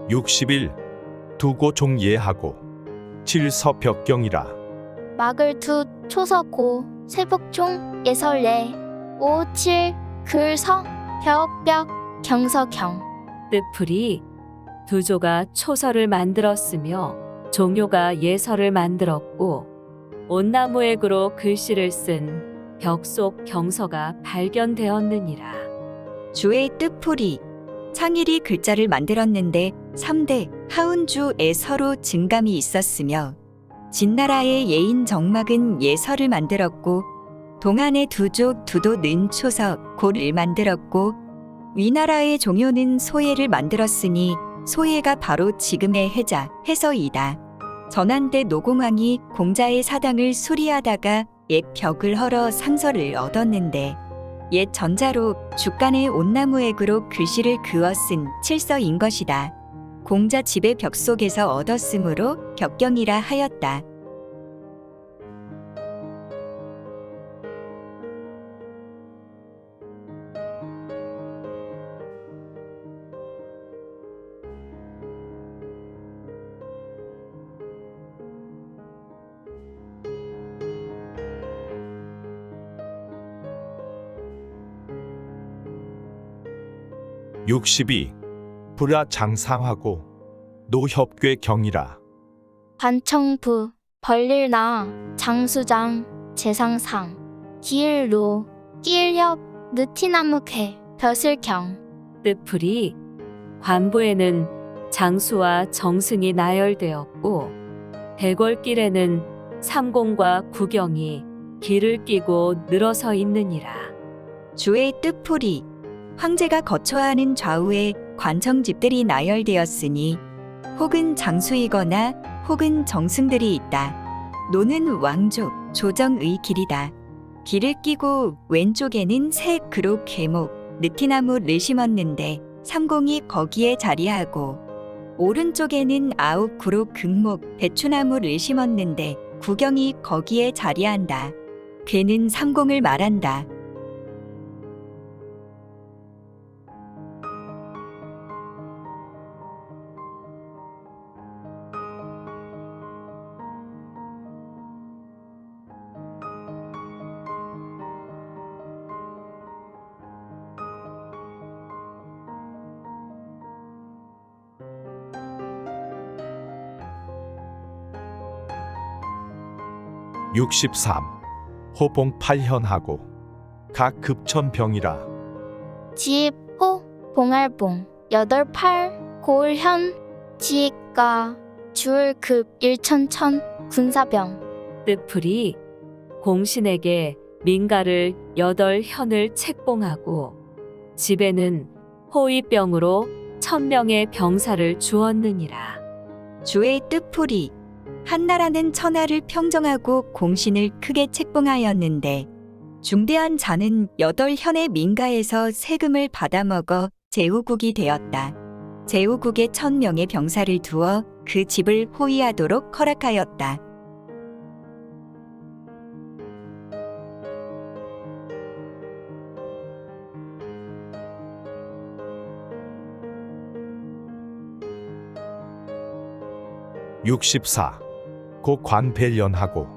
60일 두고 종예하고 칠서벽경이라. 막을 두 초서고 세복종 예설례 57 글서 벽벽 경서경. 뜻풀이 두조가 초서를 만들었으며 종효가 예서를 만들었고 온나무액으로 글씨를 쓴 벽 속 경서가 발견되었느니라. 주의 뜻풀이 창일이 글자를 만들었는데 3대 하운주에 서로 증감이 있었으며 진나라의 예인 정막은 예서를 만들었고 동안의 두조 두도는 초서 고를 만들었고 위나라의 종효는 소예를 만들었으니 소예가 바로 지금의 해자 해서이다. 전한때 노공왕이 공자의 사당을 수리하다가 옛 벽을 헐어 상서를 얻었는데 옛 전자로 죽간의 온나무액으로 글씨를 그어 쓴 칠서인 것이다. 공자 집의 벽 속에서 얻었으므로 벽경이라 하였다. (62) 불화 장상하고 노협괴경이라. 관청부 벌릴나 장수장 재상상 기일로 끼일협 느티나무쾌 벼슬경. 뜻풀이 관부에는 장수와 정승이 나열되었고 대궐길에는 삼공과 구경이 길을 끼고 늘어서 있느니라. 주의 뜻풀이 황제가 거처하는 좌우에 관청집들이 나열되었으니 혹은 장수이거나 혹은 정승들이 있다. 노는 왕족, 조정의 길이다. 길을 끼고 왼쪽에는 새 그룹 계목, 느티나무를 심었는데 삼공이 거기에 자리하고 오른쪽에는 아홉 그룹 극목, 배추나무를 심었는데 구경이 거기에 자리한다. 괴는 삼공을 말한다. (63) 호봉 팔현하고 각 급천병이라. 지입호 봉알봉 88 고을현 지익가 주을급 일천천 군사병. 뜻풀이 공신에게 민가를 8현을 책봉하고 집에는 호위병으로 1000명의 병사를 주었느니라. 주의 뜻풀이 한나라는 천하를 평정하고 공신을 크게 책봉하였는데 중대한 자는 8현의 민가에서 세금을 받아먹어 제후국이 되었다. 제후국에 1000명의 병사를 두어 그 집을 호위하도록 허락하였다. (64) 곡관배련하고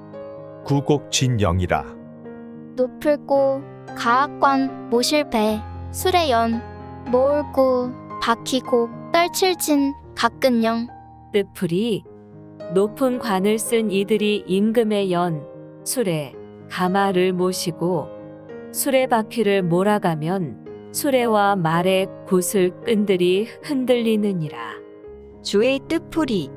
구곡진영이라. 높을고 가악관 모실배 수레연 모을고 바퀴곡 떨칠진 각근영. 뜻풀이 높은 관을 쓴 이들이 임금의 연, 수레, 가마를 모시고 수레바퀴를 몰아가면 수레와 말의 구슬 끈들이 흔들리느니라. 주의 뜻풀이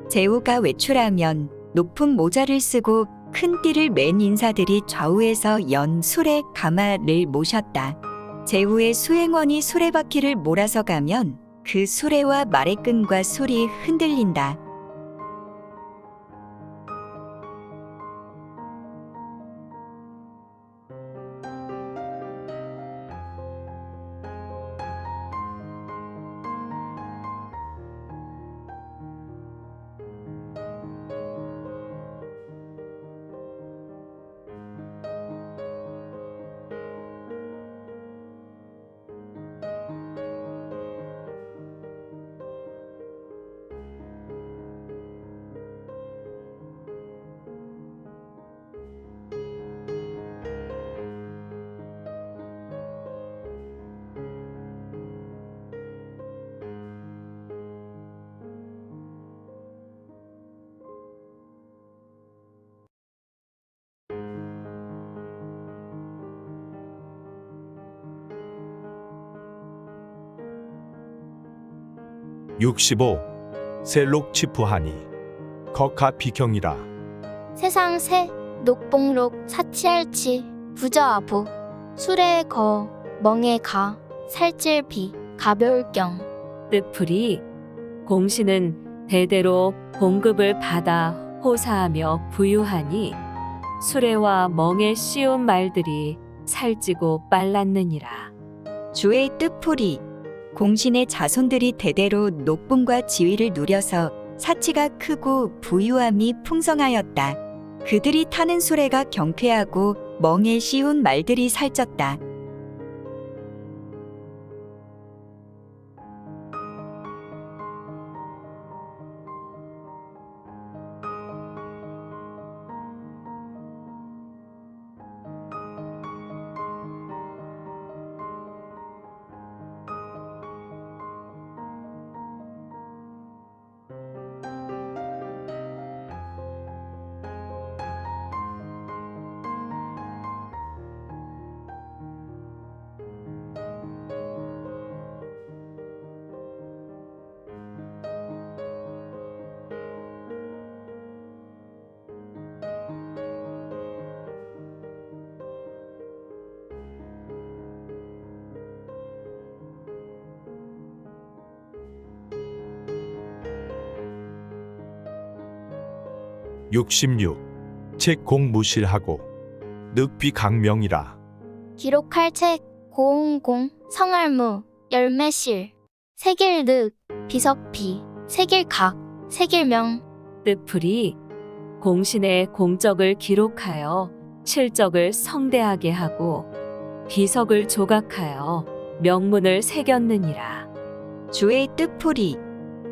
제후가 외출하면 높은 모자를 쓰고 큰 띠를 맨 인사들이 좌우에서 연 수레 가마를 모셨다. 제후의 수행원이 수레바퀴를 몰아서 가면 그 수레와 말의 끈과 술이 흔들린다. 65. 셀록치푸하니 거카 비경이라. 세상 새 녹봉록 사치할치 부저아부 술에 거 멍에 가 살찔비 가벼울경. 뜻풀이 공신은 대대로 봉급을 받아 호사하며 부유하니 수레와 멍에 씌운 말들이 살찌고 빨랐느니라. 주의 뜻풀이 공신의 자손들이 대대로 높음과 지위를 누려서 사치가 크고 부유함이 풍성하였다. 그들이 타는 수레가 경쾌하고 멍에 씌운 말들이 살쪘다. (66) 책 공무실하고 늑비 강명이라. 기록할 책 고운공 성알무 열매실 세길늑 비석비 세길각 세길명. 뜻풀이 공신의 공적을 기록하여 실적을 성대하게 하고 비석을 조각하여 명문을 새겼느니라. 주의 뜻풀이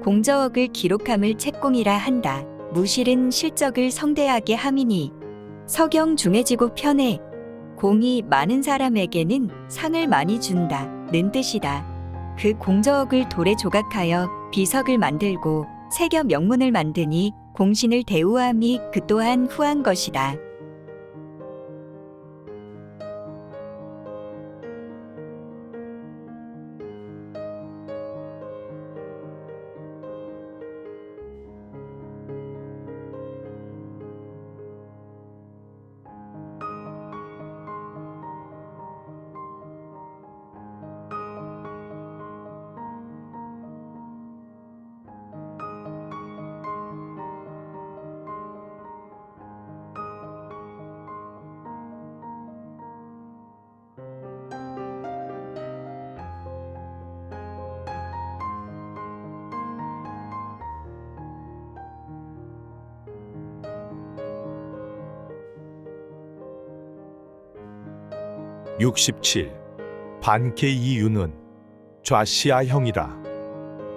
공적을 기록함을 책공이라 한다. 무실은 실적을 성대하게 함이니 서경 중해지고 편해 공이 많은 사람에게는 상을 많이 준다는 뜻이다. 그 공적을 돌에 조각하여 비석을 만들고 새겨 명문을 만드니 공신을 대우함이 그 또한 후한 것이다. (67) 반개 이유는 좌시아형이라.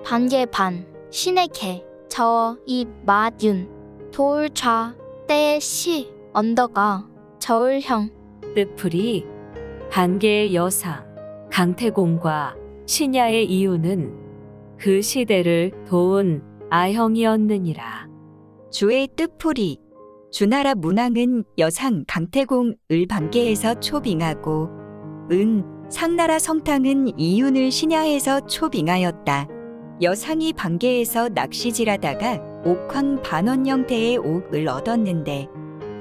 반개반 신의 개 저어 입맛윤 돌좌 때시 언덕아 저울형. 뜻풀이 반개의 여상 강태공과 신야의 이유는 그 시대를 도운 아형이었느니라. 주의 뜻풀이 주나라 문왕은 여상 강태공을 반개에서 초빙하고 은 상나라 성탕은 이윤을 신야에서 초빙하였다. 여상이 반개에서 낚시질하다가 옥황 반원 형태의 옥을 얻었는데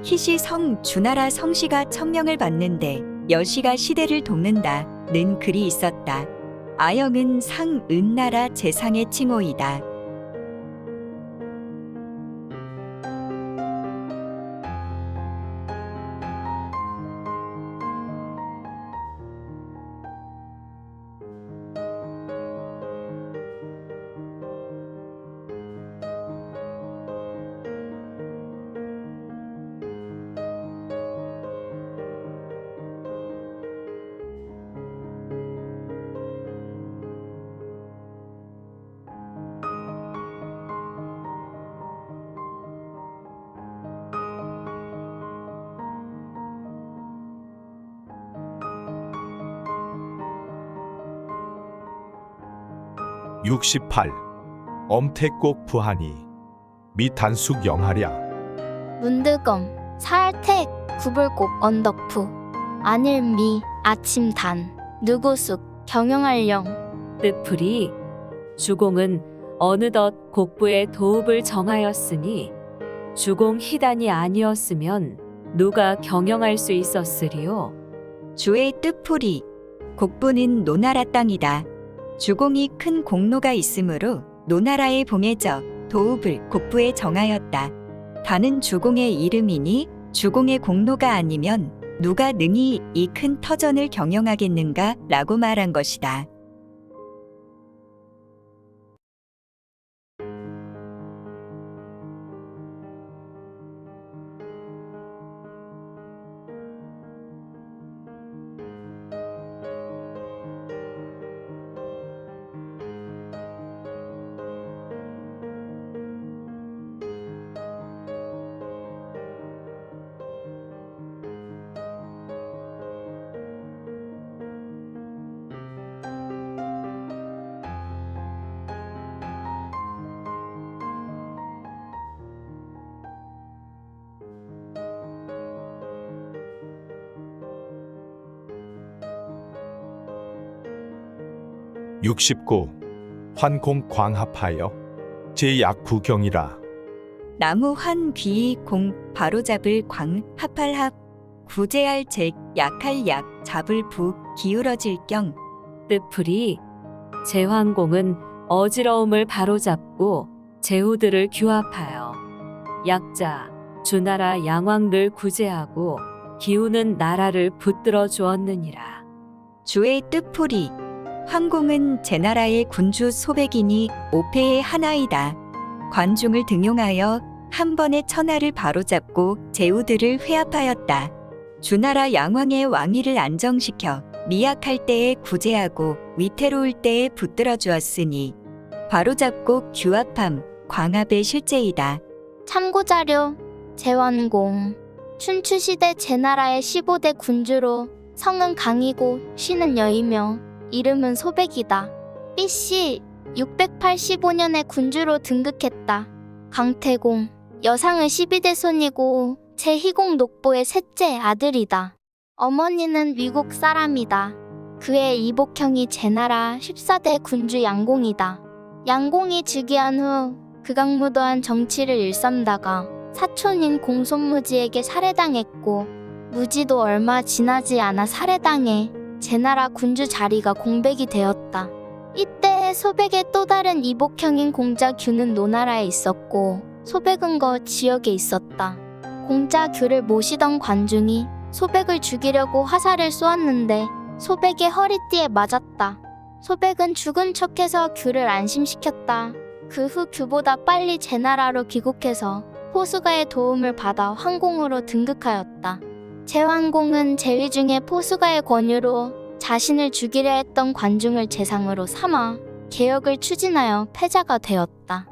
희시 성 주나라 성씨가 청명을 받는데 여시가 시대를 돕는다는 글이 있었다. 아형은 상 은나라 재상의 칭호이다. (68) 엄태꼭 부하니 미단숙 영하랴. 문득엄 사알택 구불곡 언덕푸 안일미 아침단 누구숙 경영할령. 뜻풀이 주공은 어느덧 곡부의 도읍을 정하였으니 주공 희단이 아니었으면 누가 경영할 수 있었으리요. 주의 뜻풀이 곡부는 노나라 땅이다. 주공이 큰 공로가 있으므로 노나라에 봉해져 도읍을 곡부에 정하였다. 다는 주공의 이름이니 주공의 공로가 아니면 누가 능히 이 큰 터전을 경영하겠는가 라고 말한 것이다. (69) 환공 광합하여 제약구경이라. 나무 환 귀 공 바로잡을 광 합할합 구제할 잭 약할 약 잡을 부 기울어질 경. 뜻풀이 제환공은 어지러움을 바로잡고 제후들을 규합하여 약자 주나라 양왕들 구제하고 기우는 나라를 붙들어 주었느니라. 주의 뜻풀이 황공은 제나라의 군주 소백이니 오패의 하나이다. 관중을 등용하여 한 번에 천하를 바로잡고 제후들을 회합하였다. 주나라 양왕의 왕위를 안정시켜 미약할 때에 구제하고 위태로울 때에 붙들어 주었으니 바로잡고 규합함 광합의 실제이다. 참고자료 제환공 춘추시대 제나라의 15대 군주로 성은 강이고 씨는 여이며 이름은 소백이다. BC 685년에 군주로 등극했다. 강태공 여상의 12대 손이고 제희공 녹보의 셋째 아들이다. 어머니는 위국 사람이다. 그의 이복형이 제나라 14대 군주 양공이다. 양공이 즉위한 후 극악무도한 정치를 일삼다가 사촌인 공손무지에게 살해당했고 무지도 얼마 지나지 않아 살해당해 제나라 군주 자리가 공백이 되었다. 이때 소백의 또 다른 이복형인 공자규는 노나라에 있었고 소백은거 지역에 있었다. 공자규를 모시던 관중이 소백을 죽이려고 화살을 쏘았는데 소백의 허리띠에 맞았다. 소백은 죽은 척해서 규를 안심시켰다. 그 후 규보다 빨리 제나라로 귀국해서 포수가의 도움을 받아 황공으로 등극하였다. 제환공은 제위 중에 포수가의 권유로 자신을 죽이려 했던 관중을 재상으로 삼아 개혁을 추진하여 패자가 되었다.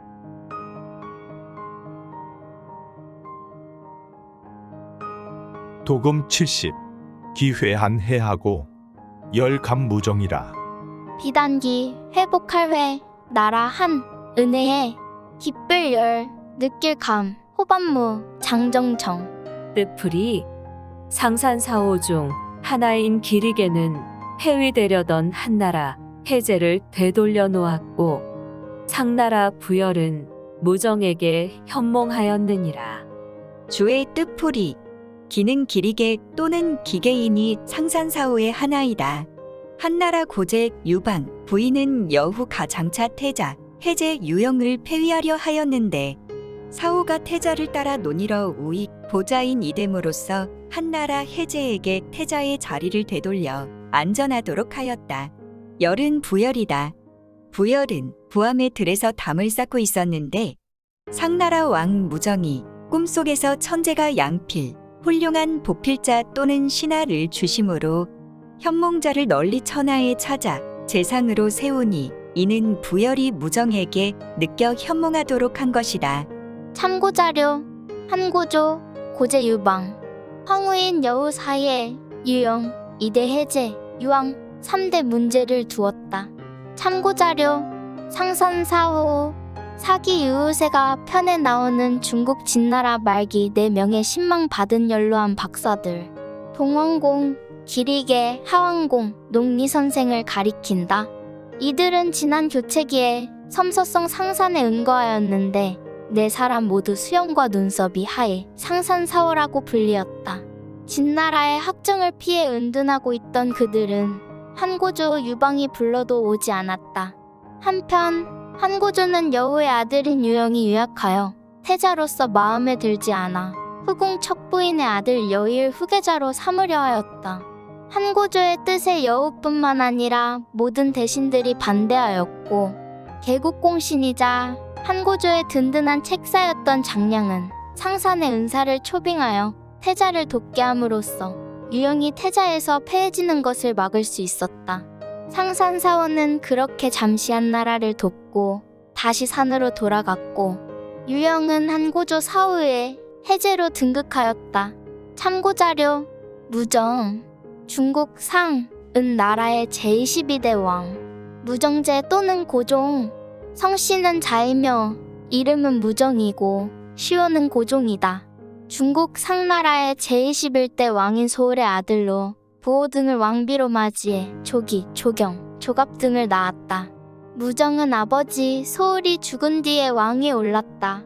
도금 70 기회한 해하고 열감무정이라. 비단기 회복할 회 나라 한 은혜해 기쁠 열 느낄 감 호반무 장정청. 뜻풀이 상산사호 중 하나인 기리게는 해위되려던 한나라 해제를 되돌려 놓았고 상나라 부열은 무정에게 현몽하였느니라. 주의 뜻풀이 기는 기리게 또는 기계인이 상산사후의 하나이다. 한나라 고제 유방 부인은 여후 가장차 태자 해제 유영을 폐위하려 하였는데 사후가 태자를 따라 논의러 우익 보좌인 이됨으로써 한나라 해제에게 태자의 자리를 되돌려 안전하도록 하였다. 열은 부열이다. 부열은 부함의 들에서 담을 쌓고 있었는데 상나라 왕 무정이 꿈속에서 천재가 양필 훌륭한 보필자 또는 신하를 주심으로 현몽자를 널리 천하에 찾아 재상으로 세우니 이는 부열이 무정에게 느껴 현몽하도록 한 것이다. 참고자료 한고조 고제 유방 황후인 여후 사이에 유영 2대 해제 유왕 3대 문제를 두었다. 참고자료 상선사후 사기 유우세가 편에 나오는 중국 진나라 말기 4명의 신망 받은 연로한 박사들 동원공, 기리계, 하왕공, 농리선생을 가리킨다. 이들은 지난 교체기에 섬서성 상산에 은거하였는데 네 사람 모두 수염과 눈썹이 하얘 상산사오라고 불리었다. 진나라의 학정을 피해 은둔하고 있던 그들은 한고조 유방이 불러도 오지 않았다. 한편 한고조는 여우의 아들인 유영이 유약하여 태자로서 마음에 들지 않아 후궁 척부인의 아들 여의를 후계자로 삼으려 하였다. 한고조의 뜻에 여우뿐만 아니라 모든 대신들이 반대하였고 개국공신이자 한고조의 든든한 책사였던 장량은 상산의 은사를 초빙하여 태자를 돕게 함으로써 유영이 태자에서 패해지는 것을 막을 수 있었다. 상산사원은 그렇게 잠시 한나라를 돕고 다시 산으로 돌아갔고 유영은 한고조 사후에 해제로 등극하였다. 참고자료 무정 중국 상 은 나라의 제22대 왕 무정제 또는 고종 성씨는 자이며 이름은 무정이고 시호는 고종이다. 중국 상나라의 제21대 왕인 소울의 아들로 부호 등을 왕비로 맞이해 조기, 조경, 조갑 등을 낳았다. 무정은 아버지 소울이 죽은 뒤에 왕위에 올랐다.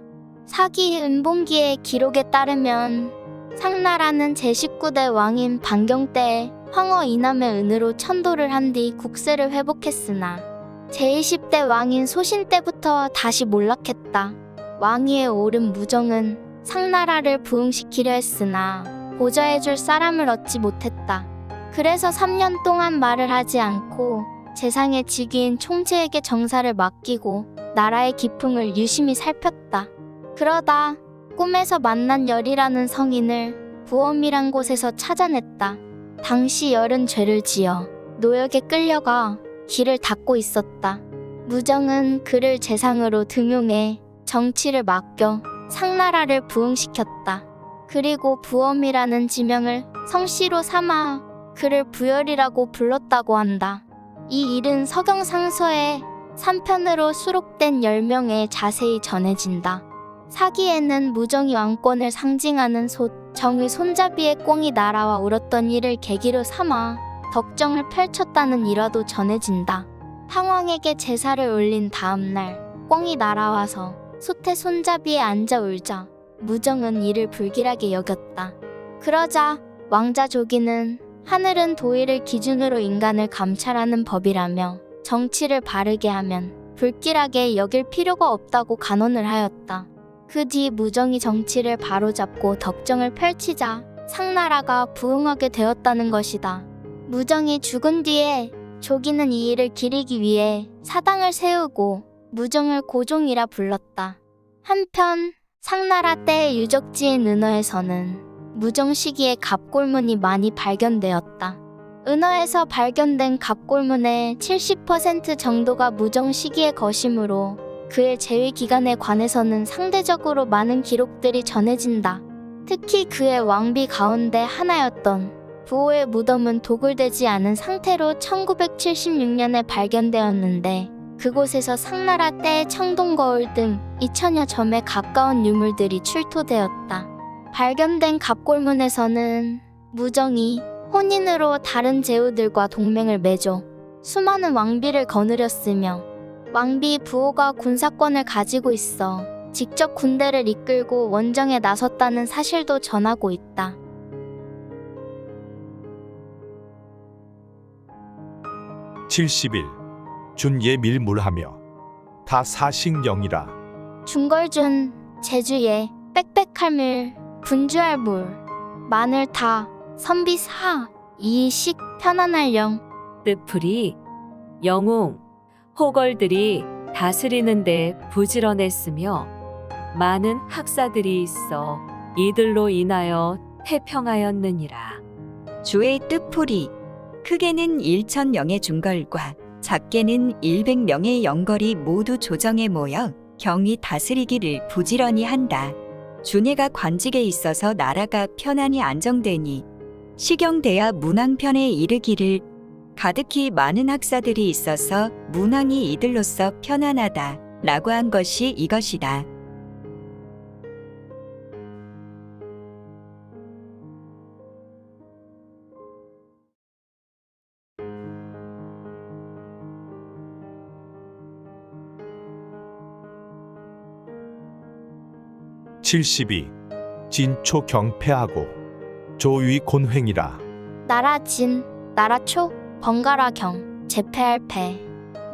사기 은봉기의 기록에 따르면 상나라는 제19대 왕인 반경 때에 황허 이남의 은으로 천도를 한 뒤 국세를 회복했으나 제20대 왕인 소신 때부터 다시 몰락했다. 왕위에 오른 무정은 상나라를 부흥시키려 했으나 보좌해줄 사람을 얻지 못했다. 그래서 3년 동안 말을 하지 않고 재상의 직위인 총재에게 정사를 맡기고 나라의 기풍을 유심히 살폈다. 그러다 꿈에서 만난 열이라는 성인을 부엄이란 곳에서 찾아냈다. 당시 열은 죄를 지어 노역에 끌려가 길을 닫고 있었다. 무정은 그를 재상으로 등용해 정치를 맡겨 상나라를 부흥시켰다. 그리고 부엄이라는 지명을 성씨로 삼아 그를 부열이라고 불렀다고 한다. 이 일은 서경상서에 3편으로 수록된 10명에 자세히 전해진다. 사기에는 무정이 왕권을 상징하는 솥, 정의 손잡이의 꽁이 날아와 울었던 일을 계기로 삼아 덕정을 펼쳤다는 일화도 전해진다. 탕왕에게 제사를 올린 다음날 꽁이 날아와서 솥의 손잡이에 앉아 울자 무정은 이를 불길하게 여겼다. 그러자 왕자 조기는 하늘은 도의를 기준으로 인간을 감찰하는 법이라며 정치를 바르게 하면 불길하게 여길 필요가 없다고 간언을 하였다. 그 뒤 무정이 정치를 바로잡고 덕정을 펼치자 상나라가 부흥하게 되었다는 것이다. 무정이 죽은 뒤에 조기는 이 일을 기리기 위해 사당을 세우고 무정을 고종이라 불렀다. 한편 상나라 때의 유적지인 은어에서는 무정 시기의 갑골문이 많이 발견되었다. 은어에서 발견된 갑골문의 70% 정도가 무정 시기의 것이므로 그의 재위 기간에 관해서는 상대적으로 많은 기록들이 전해진다. 특히 그의 왕비 가운데 하나였던 부호의 무덤은 도굴되지 않은 상태로 1976년에 발견되었는데 그곳에서 상나라 때의 청동거울 등 2000여 점에 가까운 유물들이 출토되었다. 발견된 갑골문에서는 무정이 혼인으로 다른 제후들과 동맹을 맺어 수많은 왕비를 거느렸으며 왕비 부호가 군사권을 가지고 있어 직접 군대를 이끌고 원정에 나섰다는 사실도 전하고 있다. (70일) 준예밀물하며 다 사식영이라. 중걸준, 제주예, 빽빽할물, 분주할물, 마늘타, 선비사, 이식, 편안할령. 뜻풀이 영웅, 호걸들이 다스리는데 부지런했으며 많은 학사들이 있어 이들로 인하여 태평하였느니라. 주의 뜻풀이 크게는 1000명의 중걸과 작게는 100명의 영걸이 모두 조정에 모여 경이 다스리기를 부지런히 한다. 준예가 관직에 있어서 나라가 편안히 안정되니 시경돼야 문왕편에 이르기를 가득히 많은 학사들이 있어서 문왕이 이들로서 편안하다 라고 한 것이 이것이다. 72. 진초 경패하고 조위 곤횡이라. 나라 진, 나라 초, 번갈아 경, 제패할 패.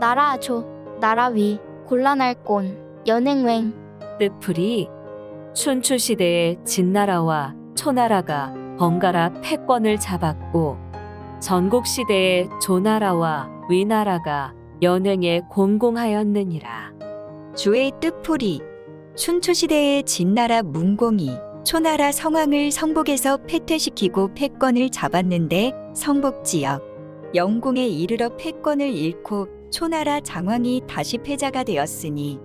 나라 조, 나라 위, 곤란할 곤, 연행웽. 뜻풀이 춘추시대에 진나라와 초나라가 번갈아 패권을 잡았고 전국시대에 조나라와 위나라가 연행에 공공하였느니라. 주의 뜻풀이 춘추시대의 진나라 문공이 초나라 성왕을 성복에서 패퇴시키고 패권을 잡았는데 성복지역 영공에 이르러 패권을 잃고 초나라 장왕이 다시 패자가 되었으니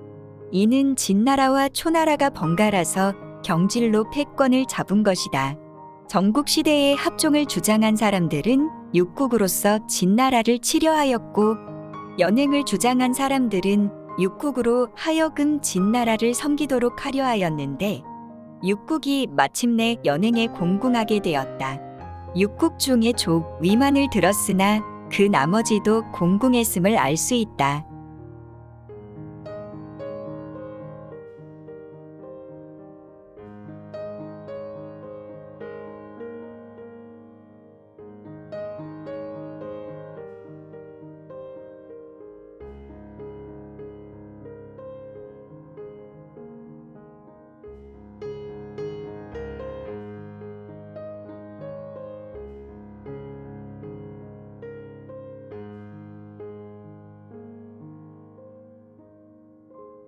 이는 진나라와 초나라가 번갈아서 경질로 패권을 잡은 것이다. 전국시대의 합종을 주장한 사람들은 육국으로서 진나라를 치려하였고 연행을 주장한 사람들은 육국으로 하여금 진나라를 섬기도록 하려 하였는데 육국이 마침내 연행에 공공하게 되었다. 육국 중에 조, 위만을 들었으나 그 나머지도 공공했음을 알 수 있다.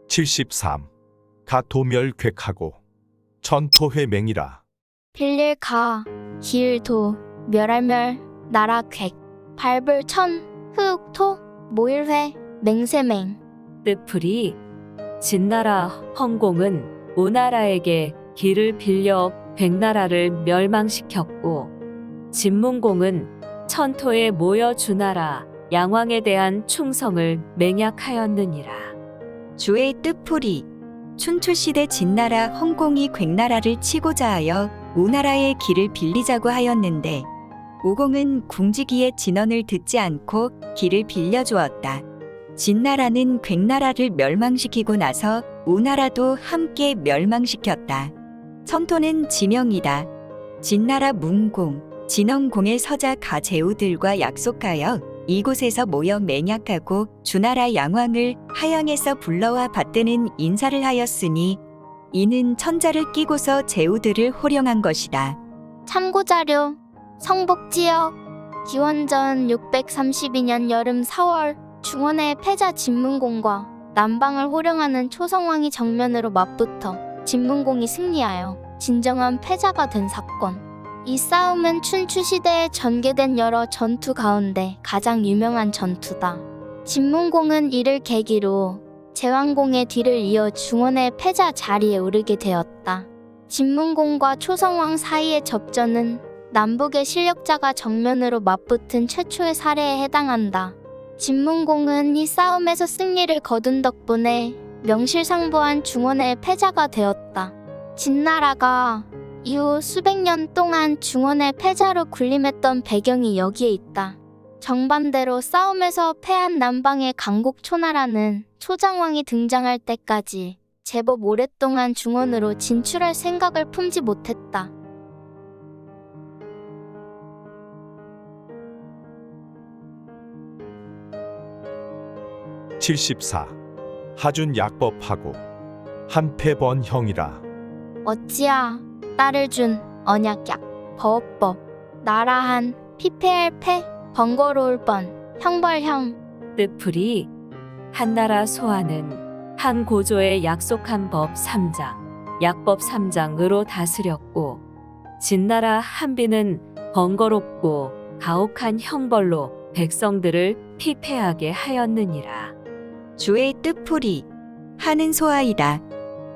(73) 가도멸괴하고 천토회맹이라. 빌릴 가, 기일 도, 멸할멸, 나라 객, 발불 천, 흑, 토, 모일회, 맹세맹. 뜻풀이 진나라 헌공은 오나라에게 길을 빌려 백나라를 멸망시켰고 진문공은 천토에 모여 주나라 양왕에 대한 충성을 맹약하였느니라. 주의 뜻풀이 춘추시대 진나라 헌공이 괭나라를 치고자 하여 오나라의 길을 빌리자고 하였는데 오공은 궁지기의 진언을 듣지 않고 길을 빌려주었다. 진나라는 괭나라를 멸망시키고 나서 오나라도 함께 멸망시켰다. 천토는 지명이다. 진나라 문공, 진원공의 서자 가제우들과 약속하여 이곳에서 모여 맹약하고 주나라 양왕을 하양에서 불러와 받드는 인사를 하였으니 이는 천자를 끼고서 제우들을 호령한 것이다. 참고자료, 성복지역, 기원전 632년 여름 4월 중원의 패자 진문공과 남방을 호령하는 초성왕이 정면으로 맞붙어 진문공이 승리하여 진정한 패자가 된 사건. 이 싸움은 춘추시대에 전개된 여러 전투 가운데 가장 유명한 전투다. 진문공은 이를 계기로 제왕공의 뒤를 이어 중원의 패자 자리에 오르게 되었다. 진문공과 초성왕 사이의 접전은 남북의 실력자가 정면으로 맞붙은 최초의 사례에 해당한다. 진문공은 이 싸움에서 승리를 거둔 덕분에 명실상부한 중원의 패자가 되었다. 진나라가 이후 수백 년 동안 중원의 패자로 군림했던 배경이 여기에 있다. 정반대로 싸움에서 패한 남방의 강국 초나라는 초장왕이 등장할 때까지 제법 오랫동안 중원으로 진출할 생각을 품지 못했다. (74) 하준 약법하고 한패번형이라. 어찌야 딸을 준 언약약 버법 나라한 피폐할 패 번거로울 뻔 형벌형. 뜻풀이 한나라 소아는 한 고조의 약속한 법 3장, 약법 3장으로 다스렸고 진나라 한비는 번거롭고 가혹한 형벌로 백성들을 피폐하게 하였느니라. 주의 뜻풀이 하는 소아이다.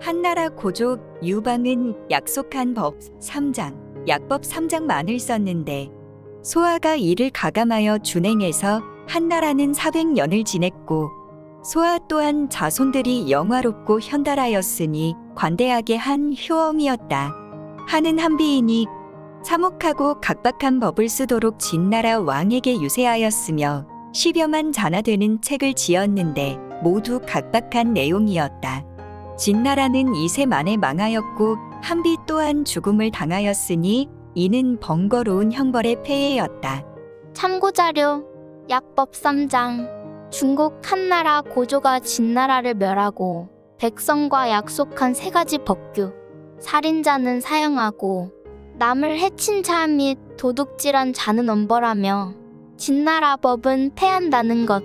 한나라 고조 유방은 약속한 법 3장, 약법 3장만을 썼는데 소아가 이를 가감하여 준행해서 한나라는 400년을 지냈고 소아 또한 자손들이 영화롭고 현달하였으니 관대하게 한 효엉이었다. 하는 한비인이 참혹하고 각박한 법을 쓰도록 진나라 왕에게 유세하였으며 10여만 자나 되는 책을 지었는데 모두 각박한 내용이었다. 진나라는 2세 만에 망하였고 한비 또한 죽음을 당하였으니 이는 번거로운 형벌의 폐해였다. 참고자료 약법 3장 중국 한나라 고조가 진나라를 멸하고 백성과 약속한 3가지 법규 살인자는 사형하고 남을 해친 자 및 도둑질한 자는 엄벌하며 진나라 법은 폐한다는 것.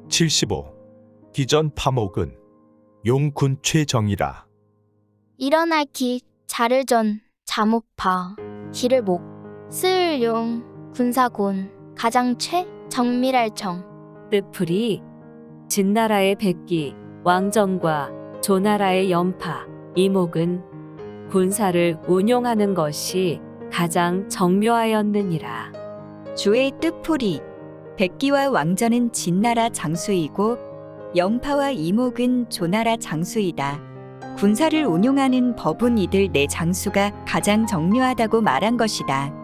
(75) 기전 파목은 용군 최정이라. 일어날 기 자를 전 자무파 기를 목 스을 용 군사곤 가장최 정밀할 정. 뜻풀이 진나라의 백기 왕정과 조나라의 연파 이목은 군사를 운용하는 것이 가장 정묘하였느니라. 주의 뜻풀이 백기와 왕전은 진나라 장수이고 연파와 이목은 조나라 장수이다. 군사를 운용하는 법은 이들 네 장수가 가장 정묘하다고 말한 것이다.